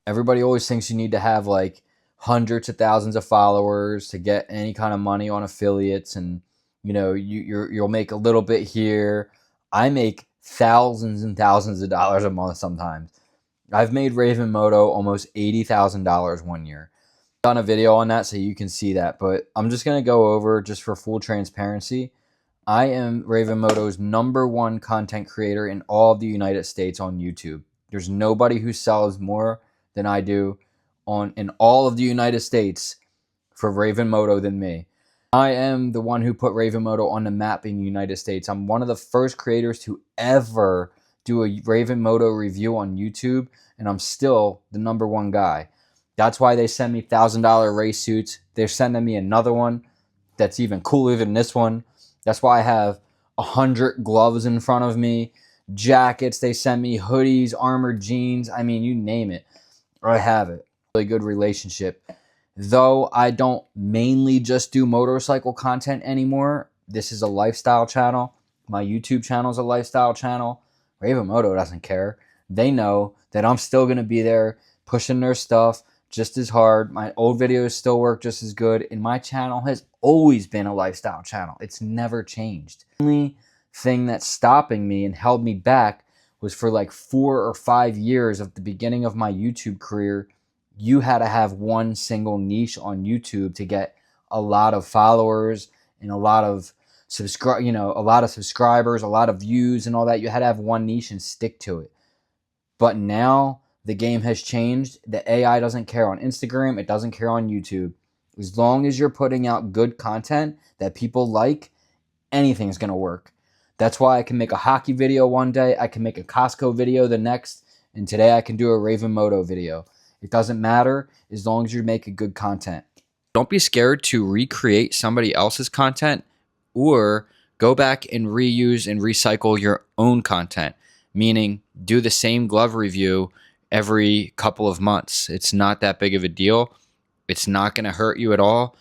Everybody always thinks you need to have like hundreds of thousands of followers to get any kind of money on affiliates, and you'll make a little bit here. I make thousands and thousands of dollars a month sometimes. I've made Raven Moto almost $80,000 one year. I've done a video on that so you can see that, but I'm just going to go over, just for full transparency, I am Raven Moto's #1 content creator in all of the United States on YouTube. There's nobody who sells more than I do in all of the United States for Raven Moto than me. I am the one who put Raven Moto on the map in the United States. I'm one of the first creators to ever do a Raven Moto review on YouTube, and I'm still the #1 guy. That's why they send me $1,000 race suits. They're sending me another one that's even cooler than this one. That's why I have 100 gloves in front of me, jackets they send me, hoodies, armored jeans. I mean, you name it, I have it. Really good relationship. Though I don't mainly just do motorcycle content anymore, this is a lifestyle channel. My YouTube channel is a lifestyle channel. Raven Moto doesn't care. They know that I'm still going to be there pushing their stuff just as hard. My old videos still work just as good, and my channel has always been a lifestyle channel. It's never changed. The only thing that's stopping me and held me back was for like 4 or 5 years of the beginning of my YouTube career. You had to have one single niche on YouTube to get a lot of followers and a lot of subscribers, a lot of views and all that. You had to have one niche and stick to it. But now the game has changed. The AI doesn't care on Instagram. It doesn't care on YouTube. As long as you're putting out good content that people like, anything's going to work. That's why I can make a hockey video one day. I can make a Costco video the next. And today I can do a Raven Moto video. It doesn't matter as long as you're making good content. Don't be scared to recreate somebody else's content or go back and reuse and recycle your own content. Meaning, do the same glove review every couple of months. It's not that big of a deal. It's not going to hurt you at all.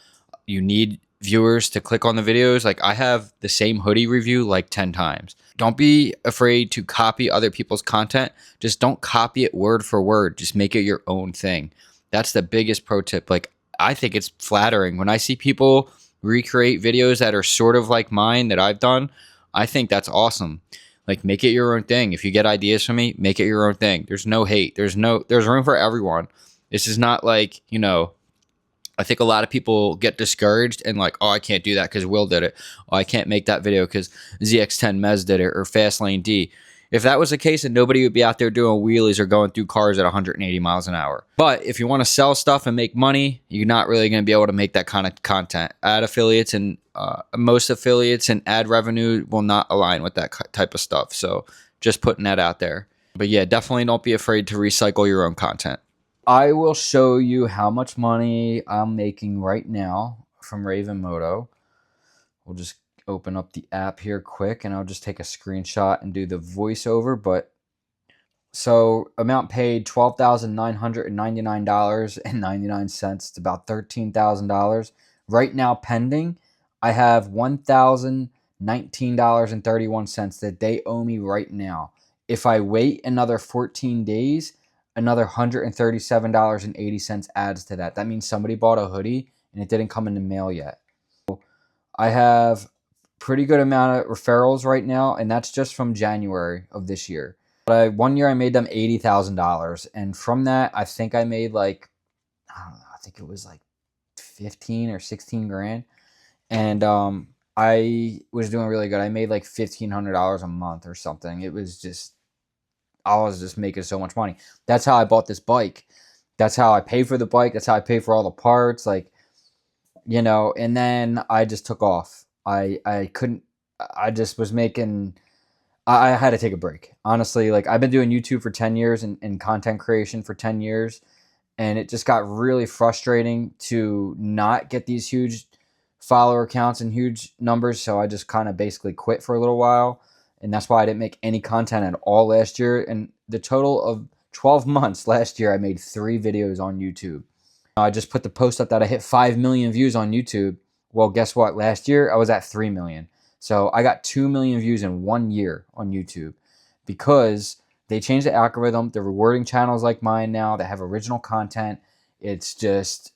You need viewers to click on the videos. Like, I have the same hoodie review like 10 times. Don't be afraid to copy other people's content. Just don't copy it word for word. Just make it your own thing. That's the biggest pro tip. Like, I think it's flattering when I see people recreate videos that are sort of like mine that I've done. I think that's awesome. Like, make it your own thing. If you get ideas from me, make it your own thing. There's no hate. There's room for everyone. This is not like, I think a lot of people get discouraged and like, oh, I can't do that because Will did it. Oh, I can't make that video because ZX10 Mez did it, or Fastlane D. If that was the case, then nobody would be out there doing wheelies or going through cars at 180 miles an hour. But if you want to sell stuff and make money, you're not really going to be able to make that kind of content. Ad affiliates and most affiliates and ad revenue will not align with that type of stuff. So just putting that out there. But yeah, definitely don't be afraid to recycle your own content. I will show you how much money I'm making right now from Raven Moto. We'll just open up the app here quick, and I'll just take a screenshot and do the voiceover. But so amount paid $12,999.99. It's about $13,000. Right now pending, I have $1,019.31 that they owe me right now. If I wait another 14 days, another $137.80 adds to that. That means somebody bought a hoodie and it didn't come in the mail yet. I have pretty good amount of referrals right now, and that's just from January of this year. But one year I made them $80,000, and from that I think I made like, I don't know, I think it was like 15 or 16 grand, and I was doing really good. I made like $1,500 a month or something. It was just, I was just making so much money. That's how I bought this bike. That's how I paid for the bike. That's how I paid for all the parts. Like, and then I just took off. I couldn't, I just was making, I had to take a break. Honestly, like, I've been doing YouTube for 10 years and content creation for 10 years. And it just got really frustrating to not get these huge follower counts and huge numbers. So I just kind of basically quit for a little while. And that's why I didn't make any content at all last year. And the total of 12 months last year, I made 3 videos on YouTube. I just put the post up that I hit 5 million views on YouTube. Well, guess what? Last year, I was at 3 million. So I got 2 million views in 1 year on YouTube because they changed the algorithm. They're rewarding channels like mine now that have original content. It's just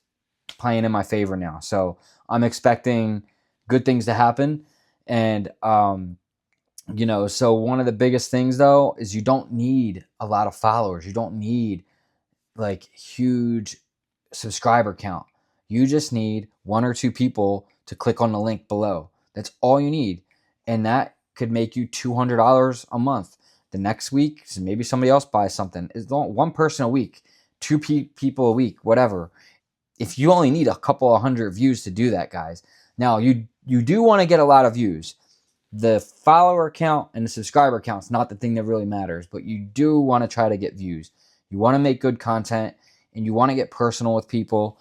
playing in my favor now. So I'm expecting good things to happen. And, so one of the biggest things though is you don't need a lot of followers. You don't need like huge subscriber count. You just need 1 or 2 people to click on the link below. That's all you need. And that could make you $200 a month. The next week, maybe somebody else buys something. It's one person a week, 2 people a week, whatever. If you only need a couple of hundred views to do that, guys. Now, you do want to get a lot of views. The follower count and the subscriber count is not the thing that really matters, but you do want to try to get views. You want to make good content, and you want to get personal with people.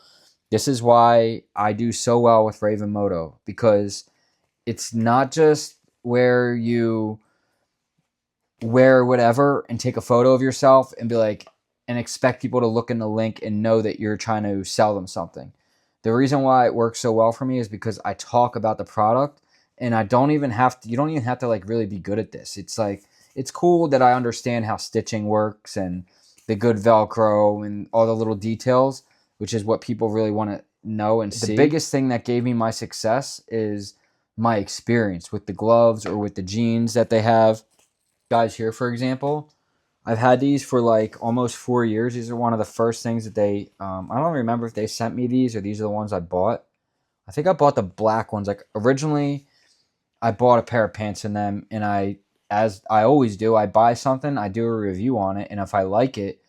This is why I do so well with Raven Moto, because it's not just where you wear whatever and take a photo of yourself and be like, and expect people to look in the link and know that you're trying to sell them something. The reason why it works so well for me is because I talk about the product, and you don't even have to like really be good at this. It's like, it's cool that I understand how stitching works and the good Velcro and all the little details, which is what people really want to know and see. The biggest thing that gave me my success is my experience with the gloves or with the jeans that they have. Guys, here, for example, I've had these for like almost 4 years. These are one of the first things that they, I don't remember if they sent me these or these are the ones I bought. I think I bought the black ones. Like originally, I bought a pair of pants in them, and as I always do, I buy something, I do a review on it, and if I like it,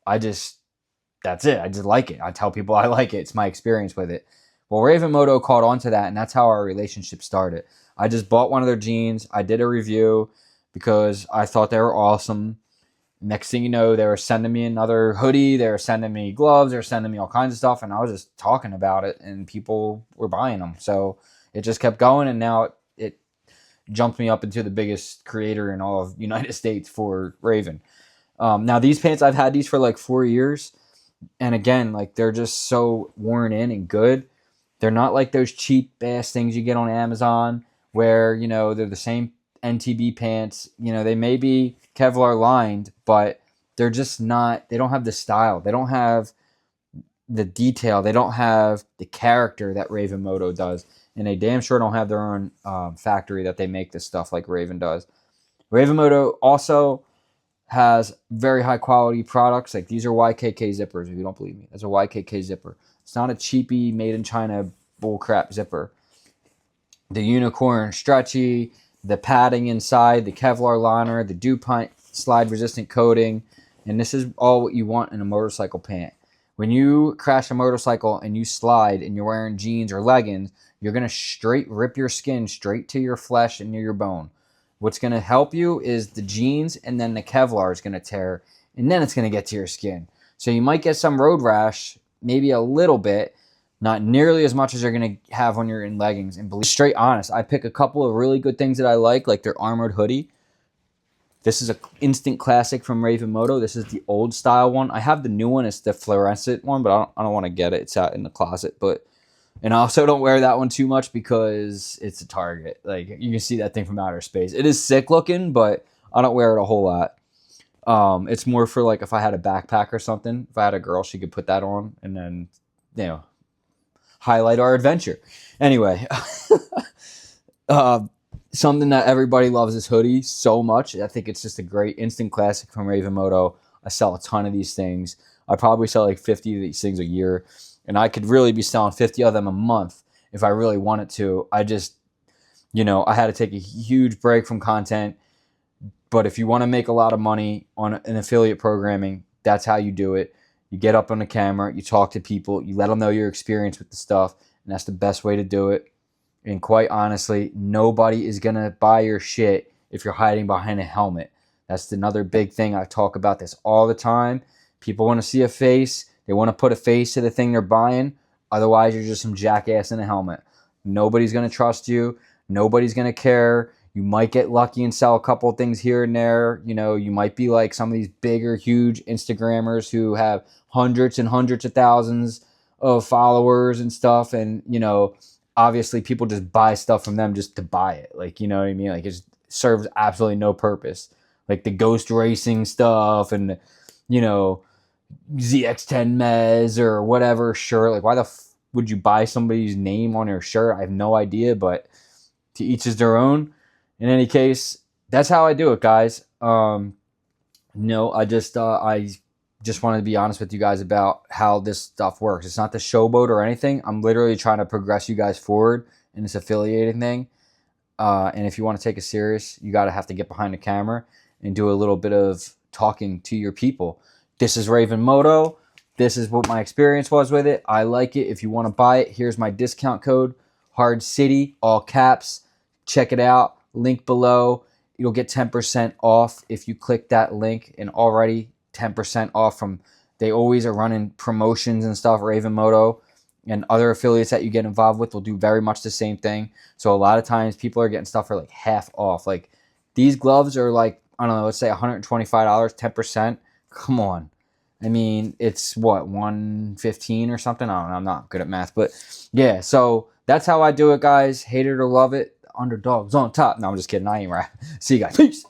that's it. I just like it. I tell people I like it. It's my experience with it. Well, Raven Moto caught on to that, and that's how our relationship started. I just bought one of their jeans. I did a review because I thought they were awesome. Next thing you know, they were sending me another hoodie. They were sending me gloves. They were sending me all kinds of stuff, and I was just talking about it, and people were buying them. So it just kept going, and now it jumped me up into the biggest creator in all of the United States for Raven. Now, these pants, I've had these for like 4 years, and again, like they're just so worn in and good. They're not like those cheap-ass things you get on Amazon where, they're the same NTB pants. They may be Kevlar lined, but they're just not, they don't have the style. They don't have the detail. They don't have the character that Raven Moto does. And they damn sure don't have their own factory that they make this stuff like Raven does. Raven Moto also has very high quality products. Like these are YKK zippers, if you don't believe me. That's a YKK zipper. It's not a cheapy made in China bullcrap zipper. The unicorn stretchy, the padding inside, the Kevlar liner, the DuPont slide resistant coating, and this is all what you want in a motorcycle pant. When you crash a motorcycle and you slide and you're wearing jeans or leggings, you're going to straight rip your skin straight to your flesh and near your bone. What's going to help you is the jeans, and then the Kevlar is going to tear, and then it's going to get to your skin. So you might get some road rash, maybe a little bit, not nearly as much as you're going to have when you're in leggings. And believe, straight honest, I pick a couple of really good things that I like their armored hoodie. This is an instant classic from Raven Moto. This is the old style one. I have the new one. It's the fluorescent one, but I don't want to get it. It's out in the closet. And I also don't wear that one too much because it's a Target. Like, you can see that thing from outer space. It is sick looking, but I don't wear it a whole lot. It's more for like if I had a backpack or something. If I had a girl, she could put that on and then, highlight our adventure. Anyway, something that everybody loves is hoodies so much. I think it's just a great instant classic from Raven Moto. I sell a ton of these things. I probably sell like 50 of these things a year. And I could really be selling 50 of them a month if I really wanted to. I just, I had to take a huge break from content. But if you want to make a lot of money on an affiliate programming, that's how you do it. You get up on the camera, you talk to people, you let them know your experience with the stuff, and that's the best way to do it. And quite honestly, nobody is going to buy your shit if you're hiding behind a helmet. That's another big thing. I talk about this all the time. People want to see a face. They want to put a face to the thing they're buying. Otherwise, you're just some jackass in a helmet. Nobody's going to trust you. Nobody's going to care. You might get lucky and sell a couple of things here and there. You might be like some of these bigger, huge Instagrammers who have hundreds and hundreds of thousands of followers and stuff. And, obviously people just buy stuff from them just to buy it. Like, you know what I mean? Like, it serves absolutely no purpose. like the Ghost Racing stuff and, you know, ZX10 Mez or whatever shirt. Like, why the would you buy somebody's name on your shirt? I have no idea, but to each is their own. In any case, that's how I do it, guys. No, I just wanted to be honest with you guys about how this stuff works. It's not the showboat or anything. I'm literally trying to progress you guys forward in this affiliating thing. And if you want to take it serious, you got to have to get behind the camera and do a little bit of talking to your people. This is Raven Moto. This is what my experience was with it. I like it. If you want to buy it, here's my discount code, Hard City, all caps. Check it out. Link below. You'll get 10% off if you click that link, and already 10% off from, they always are running promotions and stuff. Raven Moto and other affiliates that you get involved with will do very much the same thing. So a lot of times people are getting stuff for like half off. Like these gloves are like, I don't know, let's say $125, 10%. Come on. I mean, it's what, 115 or something? I don't know. I'm not good at math, but yeah. So that's how I do it, guys. Hate it or love it. Underdogs on top. No, I'm just kidding. I ain't right. See you guys. Peace.